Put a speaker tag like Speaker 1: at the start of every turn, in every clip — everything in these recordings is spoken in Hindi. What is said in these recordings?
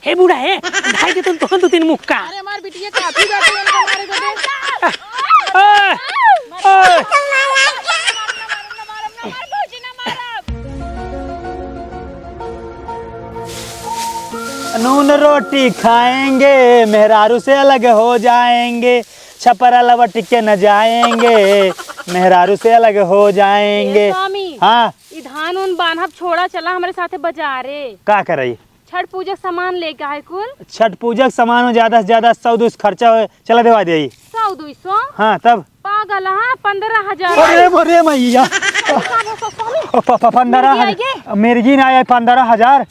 Speaker 1: हे बूढ़ा है ढाई दे तुम तो तीन मुक्का।
Speaker 2: अरे हमार बिटिया काफी बैठे हैं हमारे बदे।
Speaker 3: नून रोटी खाएंगे मेहरारू से अलग हो जाएंगे, छपरा लवट के न जाएंगे मेहरारू से अलग हो जाएंगे।
Speaker 2: स्वामी
Speaker 3: हाँ
Speaker 2: ई धान उन बांधब छोड़ा चला हमारे साथे बाजारे।
Speaker 3: का करई?
Speaker 2: छठ पूजा सामान लेके आए कुल।
Speaker 3: छठ पूजा के सामान में ज्यादा से ज्यादा 100-200 खर्चा हो, चला देवा दे।
Speaker 2: 100-200
Speaker 3: हाँ तब
Speaker 2: पागल। हाँ 15,000।
Speaker 3: अरे मैया 15 मिर्गी ना आया 15,000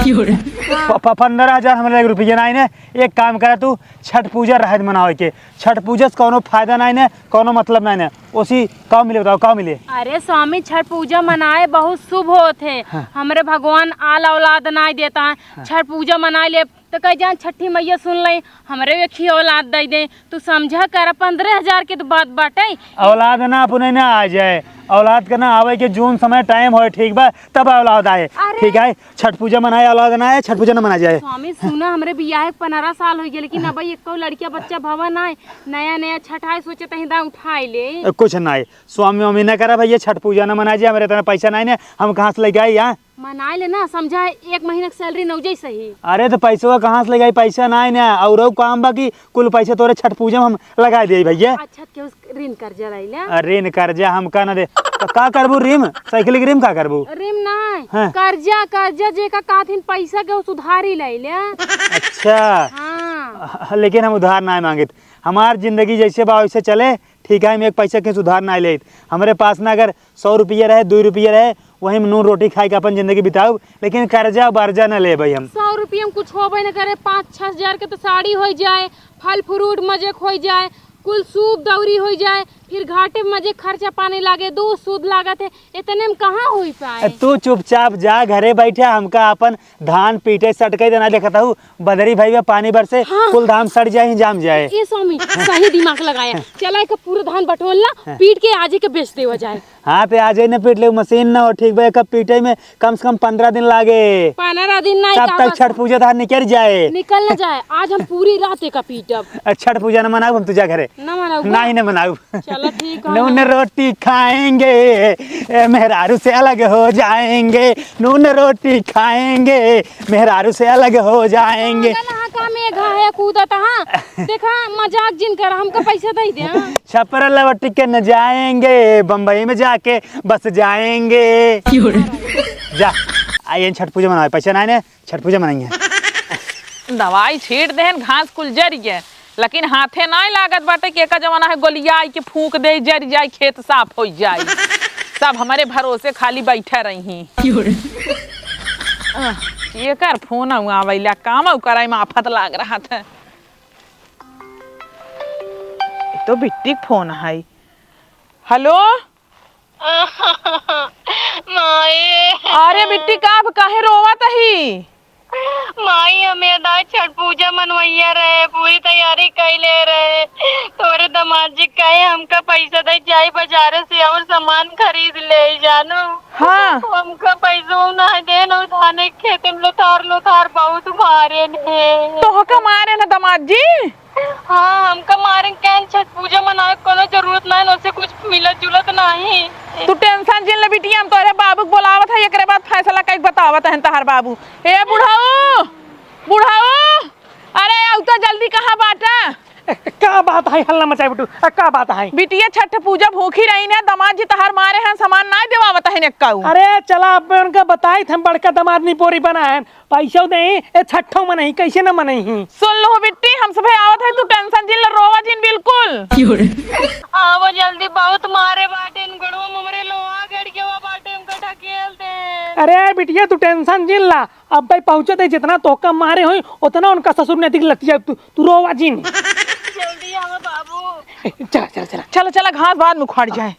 Speaker 3: 15,000 हमारे रुपये ना ने। एक काम करा तू छठ पूजा रहत मनावे के, छठ पूजा से कोनो फायदा नहीं ने, कोनो मतलब नहीं ने। उसी का मिले बताओ का मिले?
Speaker 2: अरे स्वामी छठ पूजा मनाए बहुत शुभ होते।
Speaker 3: हाँ।
Speaker 2: हमारे भगवान आल औलाद नहीं देता है।
Speaker 3: हाँ।
Speaker 2: छठ पूजा मनाए ले तो कह जान छठी मैया सुन ले हमारे एक ही औलाद दे दे। तू समझा कर 15,000 के तो बात बाटे।
Speaker 3: औलाद ना अपने ना आ जाए, औलाद का ना आवे के जून समय टाइम हो ठीक बा तब औलाद आए। ठीक है छठ पूजा मनाए औलाद ना आए, छठ पूजा ना मना जाए।
Speaker 2: स्वामी सुना हमरे बियाह 15 साल हो गए लेकिन अब एको लड़किया बच्चा भवन आए नया नया छठ आए सोचे तहिदा उठाए ले।
Speaker 3: कुछ नहीं स्वामी मम्मी ने करा भैया छठ पूजा ना मना जाए, हमारे इतना पैसा नहीं ने, हम कहाँ से लेके आए यहाँ?
Speaker 2: मनाए ले ना समझा 1 महीना की सैलरी नौ जाई सही।
Speaker 3: अरे तो पैसा कहाँ से ले गई? पैसा नहीं ना और काम बाकी कुल पैसा तोरे छठ पूजा में हम लगा दिए भैया।
Speaker 2: अच्छा के उस ऋण कर्जा ले
Speaker 3: ऋण कर्जा हम का ना दे तो का करबू? रिम साइकिल की रिम का करबू?
Speaker 2: ऋण नहीं
Speaker 3: हाँ।
Speaker 2: कर्जा कर्जा जे का काथिन पैसा के उस उधारी ले ले।
Speaker 3: अच्छा
Speaker 2: हाँ
Speaker 3: लेकिन हम उधार ना मांगे, हमार जिंदगी जैसे बा वैसे चले। ठीक है हम एक पैसा के उधार ना ले, हमारे पास ना अगर 100 रुपये रहे 2 रुपये रहे वही में नून रोटी खाए के अपन जिंदगी बिताऊ, लेकिन कर्जा बर्जा न ले भाई हम।
Speaker 2: 100 रुपये में कुछ होबे न करे। 5-6 हजार के तो साड़ी हो जाए, फल फ्रूट मजे हो जाए, कुल सूप दौरी हो जाए, फिर घाटे में मजे खर्चा पानी लागे, दूध सूद लागत है, इतने में कहाँ हो पाए।
Speaker 3: तू चुपचाप जा घरे बैठे, हमका अपन धान पीटे सटके देना देखता हूँ बदरी भाई पानी बरसे।
Speaker 2: हाँ।
Speaker 3: कुल धाम सड़ जाए जाम जाए।
Speaker 2: ये स्वामी सही दिमाग लगाया। चला एक पूरा धान बटोलना पीट के आजे के बेच दे हो जाए।
Speaker 3: हाँ तो आज न पीट ले मशीन न हो ठीक भाई, कब पीटे में कम से कम 15 दिन लागे।
Speaker 2: 15 दिन नहीं
Speaker 3: तब तक छठ पूजा धान निकल जाए।
Speaker 2: निकल न जाए। आज हम पूरी रात का पीटब।
Speaker 3: छठ पूजा न मनाऊ हम तुझा घरे
Speaker 2: न मनाऊ
Speaker 3: नहीं न मनाऊ।
Speaker 2: चलो ठीक है।
Speaker 3: नून रोटी खाएंगे मेहरारू से अलग हो जाएंगे, नून रोटी खाएंगे मेहरारू से अलग हो जाएंगे।
Speaker 2: का मेघा है कूदत। हाँ देखा मजाक जिन कर हमका पैसा दे दे।
Speaker 3: छपरा लवट के न जाएंगे, बम्बई में जाके बस जाएंगे। जा आइए छठ पूजा मनाए, पैसा नहीं ने छठ पूजा मनाएंगे।
Speaker 4: दवाई छीट देहन घास कुल जर गए लेकिन हाथे नहीं लागत बाटे के का जमाना है गोलियाई के फूंक दे जर जाए खेत साफ हो जाए। सब हमारे भरोसे खाली बैठे रही। ये कर फोन आवेला काम कराए में आफत लाग रहा था। तो बिट्टी फोन है। हेलो अरे बिट्टी का काहे रोवत ही?
Speaker 5: माई हमें दाई छठ पूजा मनवैया रहे, पूरी तैयारी कैले रहे। तोरे दामाद जी कहे हमका पैसा दे जाए बाजार से और सामान खरीद ले जानो।
Speaker 4: हाँ
Speaker 5: हमका पैसा ना दे न उठाने खेत में लोथार बहुत मारे ने।
Speaker 4: तो हका मारे ना दामाद जी?
Speaker 5: हाँ हमका मारे कैन छठ पूजा मनाए कोनो जरूरत नहीं, न से कुछ मिलत जुलत नहीं।
Speaker 4: तू टेंशन जिन ले बिटिया हम तोरे बाबू बोलावत है एकरे बाद फैसला कई बतावत है तहार बाबू। ए बुढ़ाऊ बुढ़ाऊ अरे आउ तो जल्दी कहाँ बाटा?
Speaker 1: क्या बात है हल्ला मचाए बिटू? क्या बात है?
Speaker 4: बिटिया छठ पूजा भूखी रही ने, दामाद जी तहार मारे हैं सामान नहीं देवावत है नेक्काऊ।
Speaker 1: अरे चला अब उनका बताई थे बड़का दामाद नहीं पोरी बना है, पैसा दे ए छठो में नहीं कैसे न मनई।
Speaker 4: सुन लो बिट्टी हम सब आवत है, तू टेंशन जिन रोवा जिन बिल्कुल।
Speaker 5: आवो जल्दी बहुत मारे बाटे इन गड़वा ममरे लोहा गड़ के वो बाटे उनका ढकेलते।
Speaker 1: अरे बिटिया तू टेंशन जिन ला, अब भाई पहुंचे थे जितना तोका मारे हुई उतना उनका ससुर ने दिख लतिया। तू रोवा जिन
Speaker 5: जल्दी आओ बाबू।
Speaker 1: चला चला चला
Speaker 4: चलो चला घास बाद में उखाड़ जाए।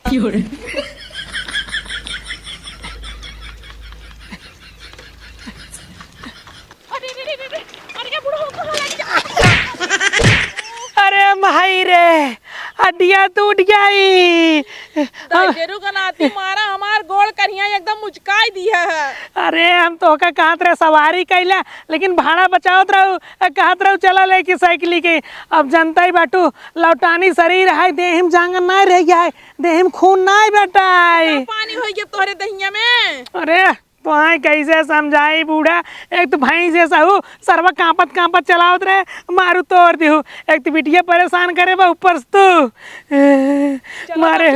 Speaker 1: अरे भाई रे हड्डियाँ टूट गई।
Speaker 4: दहेजरू का नाती मारा हमार गोड़ करिया एकदम मुचकाई दिया है।
Speaker 1: अरे हम तो का कहत रहे सवारी कैला, लेकिन भाड़ा बचावत रहू, कहत रहू चला लेके साइकिल के। अब जनता ही बाटू लौटानी शरीर है, देह में जांगन नहीं रह गया है, देह में खून नहीं बेटाई।
Speaker 4: पानी हो गया तोहरे दहिया में।
Speaker 1: अरे तो हाँ कैसे समझाई बूढ़ा, एक तो भाई से सहू सरवा कांपत कांपत चलावत रहे, मारू तोड़ दिहू। एक तो बिटिया परेशान करे बा, ऊपर से तू मारे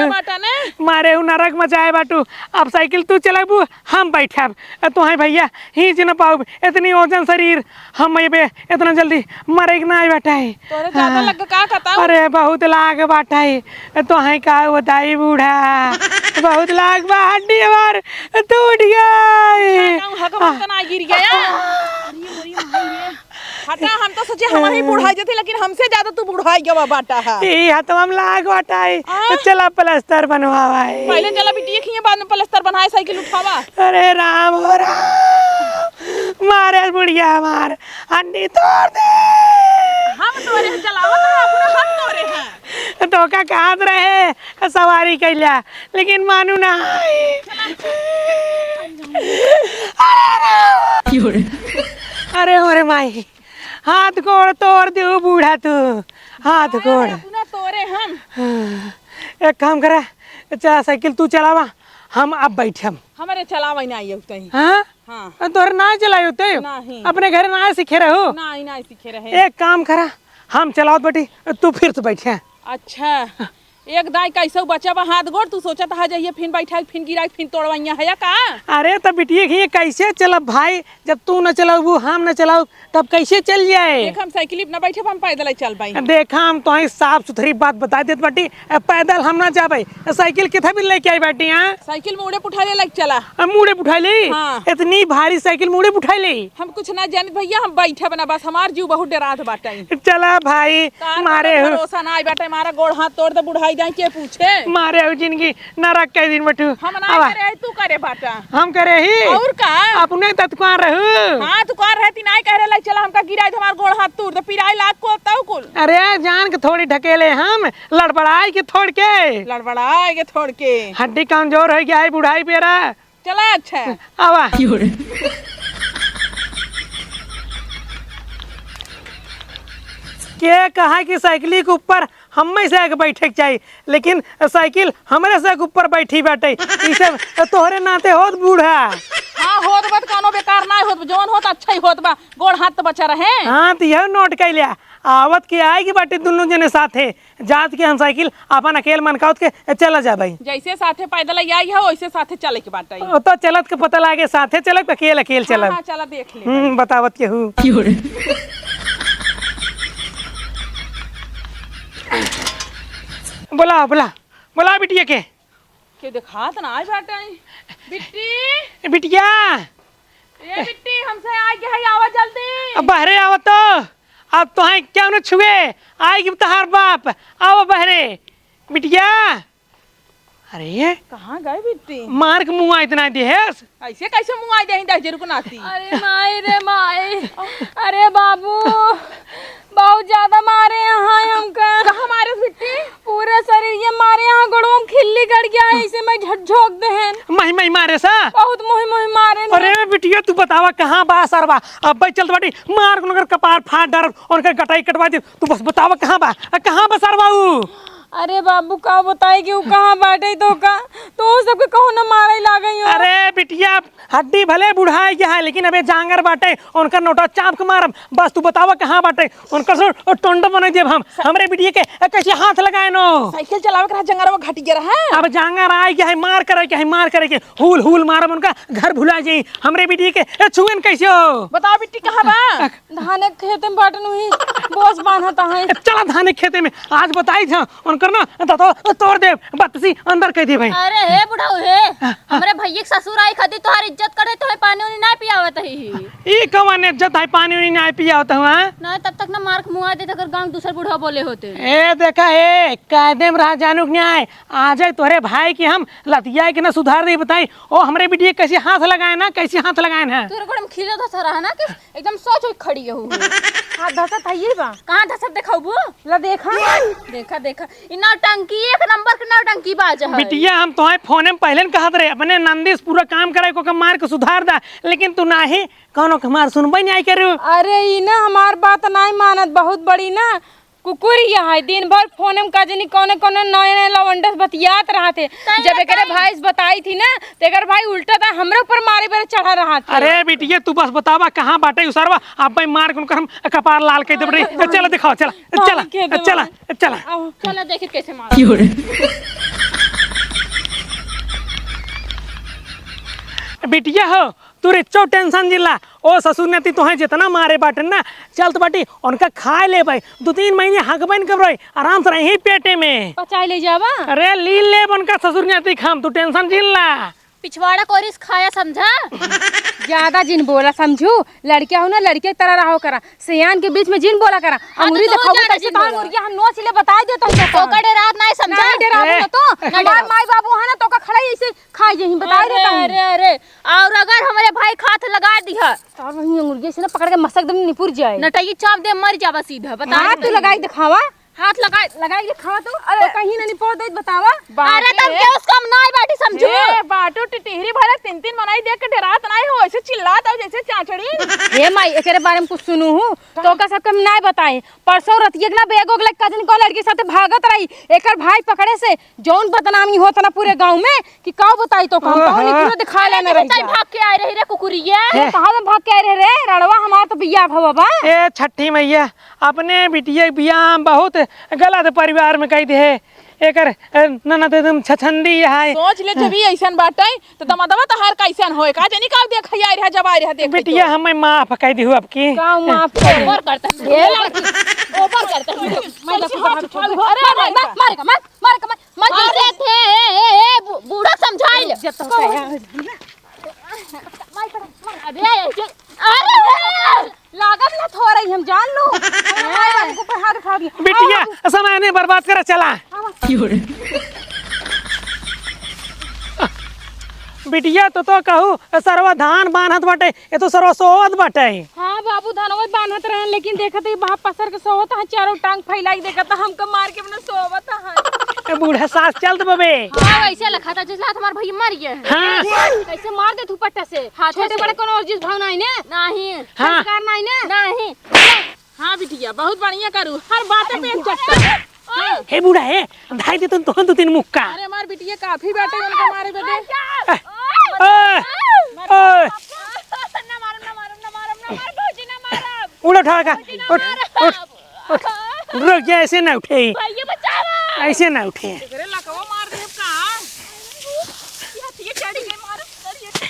Speaker 1: मारे हूँ नरक मचाए बाटू। अब साइकिल तू चलाबू, हम बैठब, तो हाँ भैया हिंच न पाऊ, इतनी ओजन शरीर हम ये इतना जल्दी मरे ना बैठाई।
Speaker 4: तोरे ज्यादा लग का कहता।
Speaker 1: अरे बहुत लाग बाटाई, तो हाँ का बताई बूढ़ा, बहुत लाग बा, हड्डी हमार टूट गया।
Speaker 4: गिर गया। हटा, हम तो सोचे हम ही बुढ़ाई जाते, लेकिन हमसे ज्यादा तू बुढ़ाई गया बाटा है।
Speaker 1: ई हाथ हम लाग बाटाई, चला प्लास्टर बनवावाई।
Speaker 4: पहले चला बिटिया खिया, बाद में प्लास्टर बनाए, साइकिल उठावा।
Speaker 1: अरे राम हो राम, मारे बुढ़िया हमार हड्डी तोड़ दे।
Speaker 4: हम तोरे चलावत है, अपना हाथ तोरे हैं।
Speaker 1: तो का कहत रहे सवारी कैला, लेकिन मानू ना। अरे ओरे माई, हाथ गोड़ तोड़ दू बूढ़ा तू, हाथ गोड़।
Speaker 4: अपना तोरे हम।
Speaker 1: एक काम करा, चला साइकिल तू चलावा, हम अब बैठम।
Speaker 4: हमारे चलावा नहीं उतही।
Speaker 1: हाँ
Speaker 4: हाँ
Speaker 1: तोहर ना चलायो ते,
Speaker 4: नहीं।
Speaker 1: अपने घर ना सीखे रहो।
Speaker 4: नहीं सीखे रहे।
Speaker 1: एक काम करा, हम चलाओ बेटी, तू फिर से बैठे।
Speaker 4: अच्छा, एक दाई कैसे बचावा हाथ गोड़, तू सोचा था जाइए फिर बैठा, फिर गिरा, फिर तोड़वाइया है का।
Speaker 1: अरे तब बिटिया की कैसे चलब भाई, जब तू न चलाऊ हम न चलाऊ तब कैसे चल जाए।
Speaker 4: देख हम साइकिल न बैठे, हम पैदल चल पाई।
Speaker 1: देखा हम तो साफ सुथरी बात बता देत बाटी, पैदल हम ना जाबे, साइकिल किथे भी लेके आई बाटी। हाँ
Speaker 4: साइकिल मुड़े उठा ले लग चला।
Speaker 1: मुड़े उठा ली।
Speaker 4: हाँ।
Speaker 1: इतनी भारी साइकिल मुड़े उठा ली।
Speaker 4: हम कुछ ना जानित भैया, हम बैठे बना, बस हमार जीव बहुत डरात बाटा।
Speaker 1: चला भाई मारे
Speaker 4: भरोसा ना आई बाटा, हमारा गोड़ हाथ तोड़ दे, बुढ़ाई जाए के पूछे।
Speaker 1: मारे हो जिंदगी नरक के दिन बटू।
Speaker 4: हम ना करे, तू करे बाटा।
Speaker 1: हम करे ही
Speaker 4: और का
Speaker 1: अपने तत्कान रहू।
Speaker 4: हाँ तू कर रहती ना कह रहे चला, हमका गिराई हमार गोड़ हाथ तोड़ दे, पिराई लाख को तब कुल।
Speaker 1: अरे जान के थोड़ी ढकेले, हम लड़बड़ाई के थोड़ के,
Speaker 4: लड़बड़ाई के थोड़ के
Speaker 1: हड्डी कमजोर हो गया है बुढ़ाई पेरा।
Speaker 4: चला अच्छा
Speaker 1: आवा के कहा कि साइकिल के ऊपर हम से आके बैठे के चाहिए, लेकिन साइकिल हमारे से ऊपर बैठी बैठे, ई सब तोहरे नाते होत बूढ़ा।
Speaker 4: हाँ होत बात कोनो बेकार ना होत, जौन होत अच्छा ही होत बा, गोड़ हाथ तो बचा रहे।
Speaker 1: हाँ तो यह नोट कर लिया, आवत के आएगी बाटे दोनों जने साथे, जात के हम साइकिल अपन अकेले मनकावत के चला जा भाई।
Speaker 4: जैसे साथे पैदल आई है वैसे साथे चले के बाटे।
Speaker 1: तो चलत के पता लागे साथे चलत अकेले अकेले चलत।
Speaker 4: हाँ चला देख ले।
Speaker 1: बतावत के हूँ। बोला बोला बोला बिटिया के
Speaker 4: दिखात ना आज बाटे। बिट्टी
Speaker 1: बिटिया,
Speaker 4: ए बिट्टी हमसे आ गया है, आवा जल्दी।
Speaker 1: अब बहरे आवत तो, अब तो है क्या न छुए आएगी तहार बाप, आओ बहरे बिटिया। अरे
Speaker 4: कहाँ गए बिट्टी?
Speaker 1: मार के मुँह इतना देहस,
Speaker 4: ऐसे कैसे मुँह आ जाए दहेजरू को नाती?
Speaker 2: अरे माई रे माई, अरे बाबू बहुत ज्यादा मारे यहाँ हमका।
Speaker 4: कहाँ मारे बिट्टी?
Speaker 2: पूरे शरीर ये मारे, यहाँ गोड़ों में खिल्ली गड़ गया है, इसे मैं झकझोक दहन।
Speaker 1: मही मारे सा
Speaker 2: बहुत मुही मारे न।
Speaker 1: अरे बिटिया तू बतावा कहाँ बा सरवा, अब भाई चलत बाटी मार को कपार फाड़ डर और गटाई कटवा दे, तू बस बतावा कहाँ बा सरवा ऊ।
Speaker 2: अरे बाबू का बताई कि वो कहाँ बाटे, तो का तो सबके कहूँ न मारे ही लागई हो।
Speaker 1: अरे बिटिया हड्डी भले बुढ़ाई गया है, लेकिन अबे जांगर बाटे, उनका नोटा चाप के मारम, बस तू बतावा कहाँ बाटे, उनका सो टोंड बने देब हम। हमरे बिटिया के कैसे हाथ लगाए नो,
Speaker 4: साइकिल चलावे के जंगल में घटी गिरा है।
Speaker 1: अब जांगर आए गया है, मार करे के हुल हुल मारम, उनका घर भुला जाई। हमरे बिटिया के छुएन कैसे हो?
Speaker 4: बताओ बिट्टी कहाँ बा?
Speaker 2: धाने खेत में बाटन हुई बोस बांधता है।
Speaker 1: चला धाने खेते में आज बताई था, उनकर ना तो तोड़ दे, बत्सी अंदर कह दे भाई।
Speaker 6: अरे हे बुढ़ाऊ हे, हमरे भैया के ससुर आई खातिर तोहार इज्जत करे, तोहे पानी उनी ना पियावत ही।
Speaker 1: ई कवन इज्जत है, पानी उनी ना पिया होता हुआ
Speaker 6: ना तब तक ना मार्क मुआ देते, अगर गांव दूसर बुढ़ा बोले होते।
Speaker 1: ए देखा है कायदे में रह जानू के न्याय, आ जाए तोरे भाई की हम लतिया के ना सुधार दे बताई, ओ हमरे बिटिया कैसे हाथ लगाए ना, कैसे हाथ लगाए ना।
Speaker 6: तोरे गोड़ में खिले तो रहा ना कि एकदम सोच खड़ी हो।
Speaker 2: हाथ धसत है ये बा
Speaker 6: कहाँ धसत देखाबू?
Speaker 2: ला देखा
Speaker 6: देखा देखा इ नौटंकी एक नंबर के नौटंकी बाज है।
Speaker 1: बिटिया हम तो फोन में पहले न कहत रहे अपने नंदीस पूरा काम करे को मार के सुधार दा, लेकिन तू नाही कौनो हमार सुनबे नहीं करू।
Speaker 2: अरे ई ना हमार बात नहीं मानत, बहुत बड़ी ना कुकुरिया है। दिन भर फोन में काजनी कौने कौने नए नए लवंडस बतियात रहा थे। जब एकरे भाई से बताई थी ना तो एकर भाई उल्टा था हमरे ऊपर मारे बेरे चढ़ा रहा था।
Speaker 1: अरे बिटिया तू बस बतावा कहाँ बाटे उसरवा, अब भाई मार के उनका हम कपार लाल कर दे। चला दिखाओ, चला चला चला चला
Speaker 6: चलो देखे कैसे मार।
Speaker 1: बिटिया हो तू रिचो टेंशन जिला ओ ससुर ने तो है जितना मारे बाटन ना चल तो बाटी उनका खा ले भाई 2-3 महीने हकबन कर रही आराम से रही पेटे में
Speaker 2: पचाई ले जावा।
Speaker 1: अरे ली ले उनका ससुर ने खाम तू टेंशन जिला।
Speaker 6: पिछवाड़ा कोरिस खाया समझा।
Speaker 2: ज्यादा जिन बोला समझू, लड़किया हो ना लड़के की तरह रहो करा, सियान के बीच में जिन बोला करा। अंगूरी
Speaker 6: तो
Speaker 2: दिखाओ
Speaker 6: ज्यादा
Speaker 2: कैसे
Speaker 6: जिन
Speaker 2: तार
Speaker 6: बोला।
Speaker 2: मुर्गिया हम नो सिले बता देता हूं
Speaker 6: तो कड़े रात नहीं समझा।
Speaker 2: नहीं डरा
Speaker 1: ए,
Speaker 2: ना तो हमार माई बाबू है ना तो का खड़ा ही ऐसे खाई जही बता देता हूं।
Speaker 6: अरे अरे और अगर हमारे भाई खात लगा दिया
Speaker 2: तार वही अंगूरी से ना पकड़ के मसक दम निपुर जाए।
Speaker 6: नटई चाप दे मर जावा सीधा बता।
Speaker 2: हाथ तू लगाई दिखावा,
Speaker 6: हाथ लगा
Speaker 2: लगाई दिखावा तू। अरे कहीं ना निपोर दे बतावा।
Speaker 6: अरे तब के उसका नाई बाटी समझू।
Speaker 4: ए बाटो टिटहरी भले 3-3 मनाई देख के डरात नहीं हो, ऐसे चिल्लात हो जैसे चाचड़ी।
Speaker 2: हे माई एकरे बारे में कुछ सुनू हूं तो का सब कम नाय बताई। परसों रतिया ना बेगो के कजन को लड़की साथे भागत रही, एकर भाई पकड़े से जौन बदनामी होत ना पूरे गांव में कि का बताई तो हम कौन इतना दिखा लेना रही।
Speaker 6: तई भाग के आ रही रे कुकुरिया।
Speaker 2: कहां से भाग के आ रहे रे रड़वा हमार तो बियाह भवा बा।
Speaker 1: ए छठी मैया अपने बिटिया बियाह बहुत गलत परिवार में कही दे एकर ननद एकदम छछंदी है।
Speaker 4: सोच ले जब ऐसन बाटे तो दमदवा तहार कैसन होए का जनी का देख आई रहा जब आई रहा देख
Speaker 1: बिटिया हमें माफ कह दी आपकी
Speaker 2: गांव माफ कर
Speaker 6: ओवर करता है ये लड़की ओवर करता है।
Speaker 2: अरे मारेगा मत
Speaker 6: अरे थे ए बूढ़ा समझाई ले। अरे
Speaker 2: लागत ना थो रही हम जान लो। माई बाबू को पर हाथ उठा दिया।
Speaker 1: बिटिया समय नहीं बर्बाद करा चला। बिटिया तो कहू सरवा धान बांधत बाटे ये तो सरवा सोवत बाटे।
Speaker 2: हाँ बाबू धनवा बांधत रहे लेकिन देखत ही वहां पसर के सोवत है, चारों टांग फैलाई देखत हमको मार के अपने सोवत है।
Speaker 1: बूढ़ा सास चलत बबे।
Speaker 6: हां वैसे लखा था जैसे हमार भैया मर गए हैं।
Speaker 1: हाँ
Speaker 2: कैसे मार दे तू पट्टा से। छोटे बड़े कोनो और चीज भाव नहीं ने
Speaker 6: नहीं
Speaker 1: हाँ
Speaker 2: संस्कार नहीं ने।
Speaker 6: नहीं
Speaker 4: हां बिटिया बहुत बढ़िया करू हर बात पे चट्टा।
Speaker 1: हे बूढ़ा है धाई दे तुम तो 2-3 मुक्का।
Speaker 4: अरे हमार बिटिया काफी बाटे उनका मारे बेटे।
Speaker 1: ओए ओए
Speaker 6: ना मारम भौजी ना मारम।
Speaker 1: उठ उठा का उठ रुक जा ऐसे ना उठे
Speaker 6: भैया बचावा।
Speaker 1: ऐसे ना उठे।
Speaker 4: अरे लकवा मार दे का ये चढ़ी गई मार।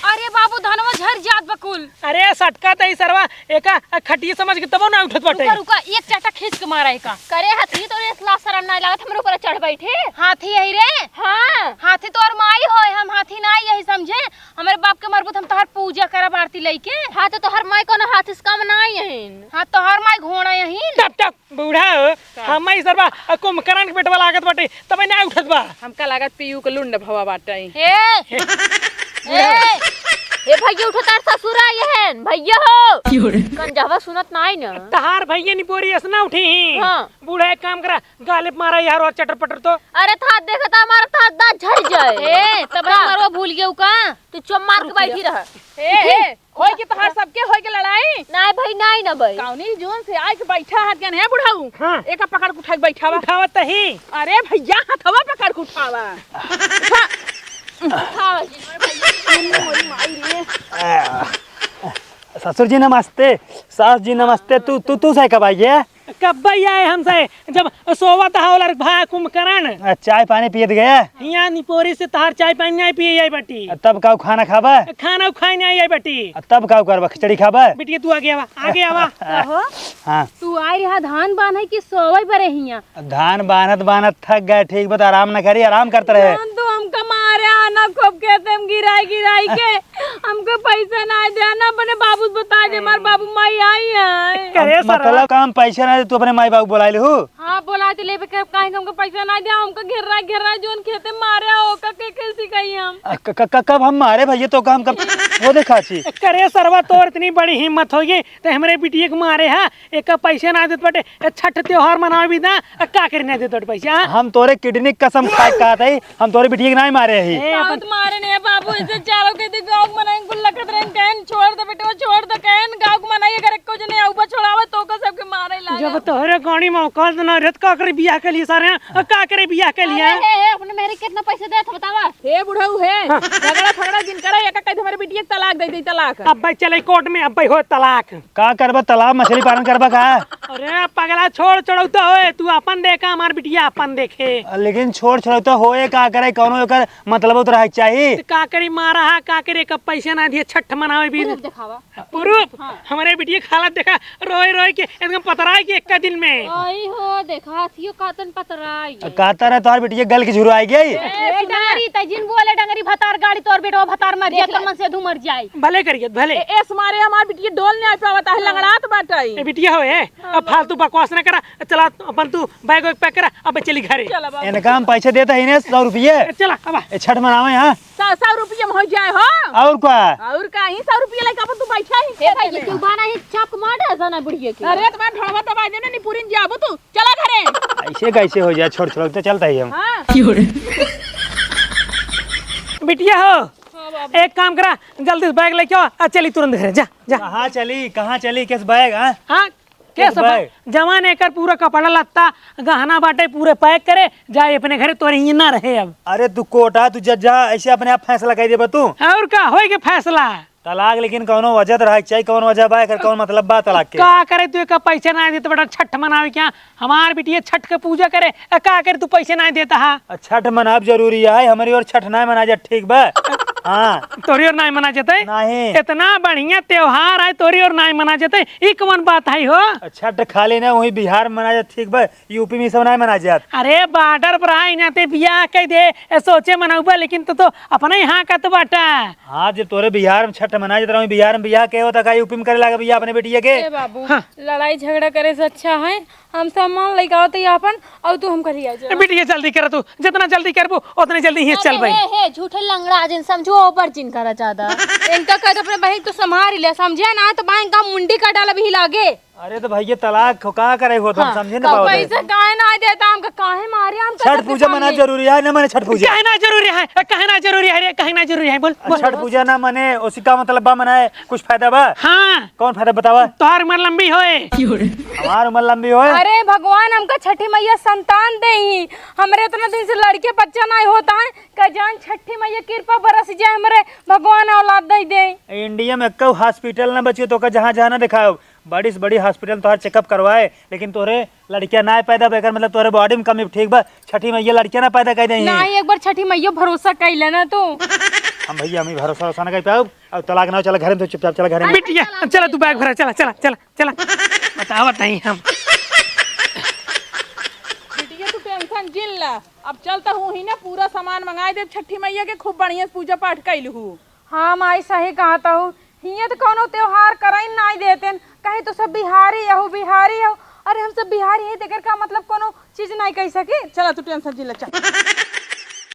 Speaker 2: अरे बाबू धनवा झर जात बकुल।
Speaker 1: अरे सटका तई सरवा एका खटिया समझ के तब ना उठत बाटे।
Speaker 2: रुका एक चाटा खींच के मारा एका।
Speaker 6: करे हाथी तो रे ला शर्म नहीं लागत हमरे ऊपर चढ़ बैठे।
Speaker 2: हाथी यही रे।
Speaker 6: हां
Speaker 2: हाथी तो और माई होय हम हाथी ना यही समझे। हमारे बाप के मरबूत हम तोहर पूजा करब आरती लेके।
Speaker 6: हां तो हर माई कोनो हाथ से कम नहीं है।
Speaker 2: हां तोहर माई घोड़ा यही।
Speaker 1: टप टप बूढ़ा हम ही सरवा कुंभकर्ण के पेटवा लागत बाटे तब ना उठत बा।
Speaker 4: हमका लागत पीयू के लुंड भवा बाटे।
Speaker 6: ए भैया उठो तार ससुर आए हैं भैया हो कंजवा सुनत नहीं न।
Speaker 1: तहार भैया नी पोरी ऐसा उठी।
Speaker 6: हाँ।
Speaker 1: बूढ़ा एक काम करा गालिब मारा यार और चटर पटर तो।
Speaker 6: अरे था देखता हमारा था दांत झड़ जाए।
Speaker 2: ए तब मरवा भूल गयो का।
Speaker 6: तू चुप मार के बैठी रह।
Speaker 4: ए होय के तहार सबके होय के लड़ाई
Speaker 6: नहीं भाई नहीं न भाई।
Speaker 4: कौनी जोन से आए के बैठा हाथ गन है बुढ़ाऊ।
Speaker 1: हाँ।
Speaker 4: एका पकड़ के उठा के बैठावा।
Speaker 1: उठावत ही
Speaker 4: अरे भैया हथवा पकड़ के उठावा।
Speaker 3: ससुर जी नमस्ते, सास जी नमस्ते। तू से कब आई है?
Speaker 1: कब आए हमसे जब सोवत हावलर भा कुंभकर्ण।
Speaker 3: चाय पानी पियत गया?
Speaker 1: यहाँ निपोरी से तहार चाय पानी नहीं पिए आई बेटी।
Speaker 3: तब का खाना खाबा?
Speaker 1: खाना खाए नहीं आई बेटी।
Speaker 3: तब का करबा खिचड़ी खाबा?
Speaker 1: बिटिया तू आगे आवा।
Speaker 3: हाँ
Speaker 2: तू आई रहा धान बांधे की सोवई बरे हिया।
Speaker 3: धान बानत थक गए। ठीक बता आराम न करी, आराम करते रहे।
Speaker 2: तो हमका मारे आना खूब कहते हम गिराई के हमको पैसा ना दे ना अपने बाबू बता दे हमार बाबू माई आई है।
Speaker 1: करे सरवा
Speaker 3: मतलब काम पैसे ना दे, तू अपने माई बाबू बुला ले।
Speaker 2: आप बोला ले काहे हमको पैसा ना दिया, हमको घेर रहा जोन खेते मारे हो के कैसी कही हम।
Speaker 3: कब हम मारे भैया तो हम कब वो देखा छी।
Speaker 1: करे सरवा तोर इतनी बड़ी हिम्मत होगी तो हमरे बिटिया के मारे हा एक पैसे ना देत बटे छठ त्योहार मनावे भी ना का करे ना देत पैसा।
Speaker 3: हम तोरे किडनी कसम खाए कहा था हम तोरे बिटिया के नहीं मारे ही।
Speaker 2: बहुत मारे नहीं बाबू, इसे चारों के दिन गांव मनाएं गुल लगत रहन कहन छोड़ दे बेटा छोड़ दे कहन गांव मनाई अगर एको जने आउबा छोड़ावे तो का सबके मारे ला।
Speaker 1: जब तोहरे गाड़ी मौका ना रहत का करे बियाह के लिए सारे का करे बियाह के लिए।
Speaker 6: अपने मेरे कितना पैसे दे था बतावा।
Speaker 4: हे बुढ़ऊ है झगड़ा फगड़ा जिन करे एक कह हमारे बिटिया के तलाक दे दे तलाक।
Speaker 1: अब भाई चले कोर्ट में अब भाई हो तलाक
Speaker 3: का करबा तालाब मछली पालन करबा का।
Speaker 1: अरे पगला छोड़ चढ़ौता होए तू अपन देखा हमार बिटिया अपन देखे।
Speaker 3: लेकिन छोड़ छोड़ तो होए का करे कौनो एकर मतलब तो रहे चाहिए।
Speaker 1: का करी मारा हा का करे कब पैसा ना दिए छठ मनावे भी
Speaker 6: दिखावा
Speaker 1: पुरुष हमारे बिटिया की हालत देखा रोए रोए के एकदम पतराई के एक दिन में।
Speaker 6: आई हो देखा थियो कातन पतराई
Speaker 3: कहता रहे तोहर बिटिया गल की झुरु आई गई।
Speaker 6: ए डंगरी तजिन बोले डंगरी भतार गाड़ी तोर बेटो भतार मर जाए तो मन से धू मर जाए।
Speaker 1: भले करिए भले
Speaker 4: एस मारे हमार बिटिया डोल नहीं आ पावता है लंगड़ात बाटे।
Speaker 1: ए बिटिया होए अब फालतू बकवास ना करा चला अपन तू बैग वैग पैक करा अब चली घरे।
Speaker 3: इनका हम पैसे देता ही ने 100 रुपये
Speaker 1: चला अब
Speaker 3: 6 मनावे यहाँ
Speaker 4: 100 रुपये में हो जाए हो
Speaker 3: और क्या
Speaker 4: और का ही 100 रुपये लेके अपन तू बैठा ही।
Speaker 6: ए भाई तू बाना ही चाप मार दे ना बुढ़िए के।
Speaker 4: अरे तुम्हारा ढोलवा तो बाजे ने पूरी जाबो तू चला घरे।
Speaker 3: ऐसे कैसे हो जाए छोड़ छोड़ तो चलता ही हम।
Speaker 4: हां
Speaker 1: बिटिया हो एक काम करा जल्दी से बैग लेके आओ चली तुरंत घरे जा जा।
Speaker 3: कहाँ चली किस बैग हाँ
Speaker 1: हाँ क्या सब
Speaker 3: बैग?
Speaker 1: जवान एकर पूरा कपड़ा लत्ता गहना बाटे पूरे पैक करे जाए अपने घरे तोरे ही ना रहे अब।
Speaker 3: अरे तू कोटा तू जज जा ऐसे अपने आप फैसला कर दे तू।
Speaker 1: और का होए के फैसला
Speaker 3: तलाक लेकिन कौनो वजह तो रहे चाहिए कौन वजह बा कौन मतलब बा तलाक के।
Speaker 1: का करे तू एक पैसे ना देते बेटा छठ मनावे क्या हमार बिटिया छठ के पूजा करे का करे तू पैसे ना देता हा।
Speaker 3: छठ मनाब जरूरी है हमारी और छठ ना मना जा ठीक बा। हाँ
Speaker 1: तोरी और नहीं मना जाते
Speaker 3: नहीं
Speaker 1: इतना बढ़िया त्योहार है तोरी और नहीं मना जाते ई कौन बात है हो।
Speaker 3: छठ खाली ना वही बिहार में मना जा ठीक बा यूपी में सब नहीं मना जात।
Speaker 1: अरे बॉर्डर पर आई ना ते बियाह कह दे सोचे मनाऊबा लेकिन तो अपने यहाँ का तो बाटा।
Speaker 3: हाँ जब तोरे बिहार में छठ मना जाता बिहार में बियाह के होता का यूपी में करे लगा बियाह अपने बेटिया के।
Speaker 2: ए बाबू लड़ाई झगड़ा करे से अच्छा है हम सामान लेके आवते अपन और तू हम करिया जा।
Speaker 1: बिटिया जल्दी कर तू जितना जल्दी करबो उतने जल्दी ही चल भाई।
Speaker 6: हे झूठे लंगड़ा जिन समझो ऊपर जिन करा ज्यादा।
Speaker 2: इनका कद अपने बहन तो संभाल ले समझे ना तो बैंक का मुंडी का डाला भी लागे।
Speaker 3: अरे तो भैया तलाक का करे हो तुम समझे ना पाओ।
Speaker 2: पैसा काहे ना देता हमका काहे मारे हम
Speaker 3: छठ पूजा मना जरूरी है ना मने छठ पूजा
Speaker 1: कहना जरूरी है कहना जरूरी है रे कहना जरूरी है बोल
Speaker 3: छठ पूजा ना मने उसी का मतलब बा मनाए कुछ फायदा बा।
Speaker 1: हाँ
Speaker 3: कौन फायदा बतावा।
Speaker 1: तोहर उम्र लंबी होए
Speaker 3: हमार उम्र लंबी होए।
Speaker 2: अरे भगवान हमका छठी मैया संतान दे ही हमरे इतना दिन से लड़के बच्चा नहीं होता है का जान छठी मैया कृपा बरस जाए हमरे भगवान औलाद दे।
Speaker 3: इंडिया में कौ हॉस्पिटल ना बचियो तो का जहाँ जहाँ ना दिखाओ बड़ी से बड़ी हॉस्पिटल तोहर चेकअप करवाए लेकिन तोरे लड़कियां ना पैदा बेकर मतलब तोरे बॉडी में कमी ठीक बा छठी मैया लड़कियां ना पैदा कर दे
Speaker 2: नहीं एक बार छठी मैया भरोसा कर लेना तो
Speaker 3: हम भैया हमें भरोसा ना कर पाओ अब तलाक ना चला घर में तो चुपचाप चला घर में।
Speaker 1: बिटिया चला तू बैग भरा चला चला चला चला बताओ नहीं हम
Speaker 4: बिटिया तू टेंशन जिन ला अब चलता हूँ ही ना पूरा सामान मंगाए दे छठी मैया के खूब बढ़िया से पूजा पाठ कैलू हूँ।
Speaker 2: हाँ माई सही कहता हूँ हिये तो कोनो त्योहार कराई नहीं देते कहीं तो सब बिहारी हो अरे हम सब बिहारी है देकर का मतलब कोनो चीज नहीं कह सके।
Speaker 4: चला तू टेंशन जिन ला चल।